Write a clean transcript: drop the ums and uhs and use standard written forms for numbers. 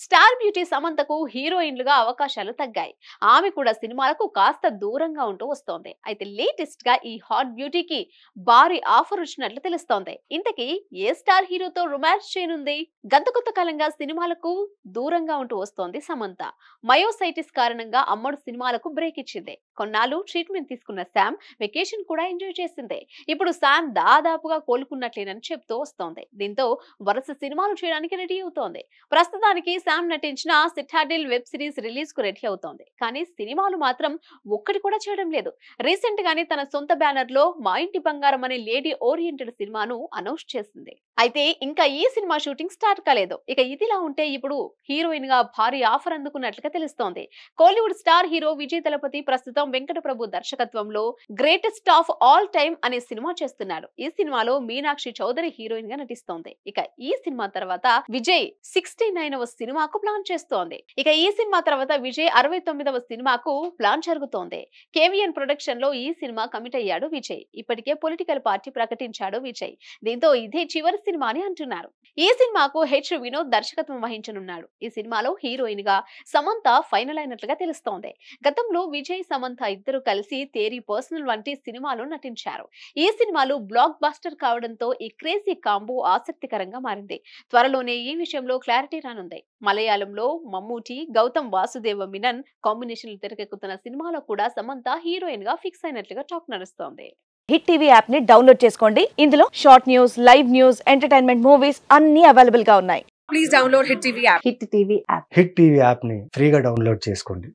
Star beauty సమంతకు హీరోయిన్లుగా అవకాశాలు తగ్గాయి. ఆమె కూడా సినిమాలకు కాస్త దూరంగా ఉంటూ వస్తోంది. అయితే లేటెస్ట్ గా ఈ హాట్ బ్యూటీకి భారీ ఆఫర్ వచ్చినట్లు తెలుస్తోంది. ఇంతకీ ఏ స్టార్ హీరోతో రొమాన్స్ చేయనుంది? గత కొంతకాలంగా సినిమాలకు దూరంగా ఉంటూ వస్తోంది సమంత. మయోసైటిస్ కారణంగా అమ్మడు సినిమాలకు బ్రేక్ ఇచ్చింది. కొన్నాళ్ళు ట్రీట్మెంట్ తీసుకున్న శామ్ వెకేషన్ కూడా ఎంజాయ్ చేసింది. ఇప్పుడు శామ్ దాదాపుగా కోలుకున్నట్లేనని చెప్తూ వస్తోంది. దీంతో వరుస సినిమాలు చేయడానికి రెడీ అవుతోంది. ప్రస్తుతానికి శామ్ నటించిన సిటాడిల్ వెబ్ సిరీస్ రిలీజ్ కు రెడీ అవుతోంది. కానీ సినిమాలు మాత్రం ఒక్కటి కూడా చేయడం లేదు. రీసెంట్ గానే తన సొంత బ్యానర్ లో మా ఇంటి బంగారం అనే లేడీ ఓరియంటెడ్ సినిమాను అనౌన్స్ చేసింది. అయితే ఇంకా ఈ సినిమా షూటింగ్ స్టార్ట్ కాలేదు. ఇక ఇదిలా ఉంటే ఇప్పుడు హీరోయిన్ గా భారీ ఆఫర్ అందుకున్నట్లుగా తెలుస్తోంది. కోలీవుడ్ స్టార్ హీరో విజయ్ తలపతి ప్రస్తుతం వెంకట ప్రభు దర్శకత్వంలో గ్రేటెస్ట్ ఆఫ్ ఆల్ టైమ్ అనే సినిమా చేస్తున్నాడు. ఈ సినిమాలో మీనాక్షి చౌదరి హీరోయిన్ గా నటిస్తోంది. ఇక ఈ సినిమా తర్వాత విజయ్ 69వ సినిమాకు ప్లాన్ చేస్తోంది. ఇక ఈ సినిమా తర్వాత విజయ్ 69వ సినిమాకు ప్లాన్ జరుగుతోంది. కేవీఎన్ ప్రొడక్షన్ లో ఈ సినిమా కమిట్ అయ్యాడు విజయ్. ఇప్పటికే పొలిటికల్ పార్టీ ప్రకటించాడు విజయ్. దీంతో ఇదే చివరి సినిమా అని అంటున్నారు. ఈ సినిమాకు హెచ్ వినోద్ దర్శకత్వం వహించనున్నాడు. ఈ సినిమాలో హీరోయిన్ గా సమంత ఫైనల్ అయినట్లుగా తెలుస్తోంది. గతంలో విజయ్ సమంత ఇద్దరు కలిసి తేరీ పర్సనల్ వంటి సినిమాలో నటించారు. ఈ సినిమాలు బ్లాక్ బస్టర్ కావడంతో ఈ క్రేజీ కాంబో ఆసక్తికరంగా మారింది. త్వరలోనే ఈ విషయంలో క్లారిటీ రానుంది. మలయాళంలో మమ్మూటి, గౌతమ్ వాసుదేవ మీనన్ కాంబినేషన్ తెరకెక్కుతున్న సినిమాలో కూడా సమంత హీరోయిన్ గా ఫిక్స్ అయినట్లుగా టాక్ నడుస్తోంది. హిట్ టీవీ యాప్ ని డౌన్లోడ్ చేసుకోండి. ఇందులో short news, live news, entertainment movies అన్ని అవైలబుల్ గా ఉన్నాయి. Please download Hit TV app. Hit TV app hit TV app ని ఫ్రీగా డౌన్లోడ్ చేసుకోండి.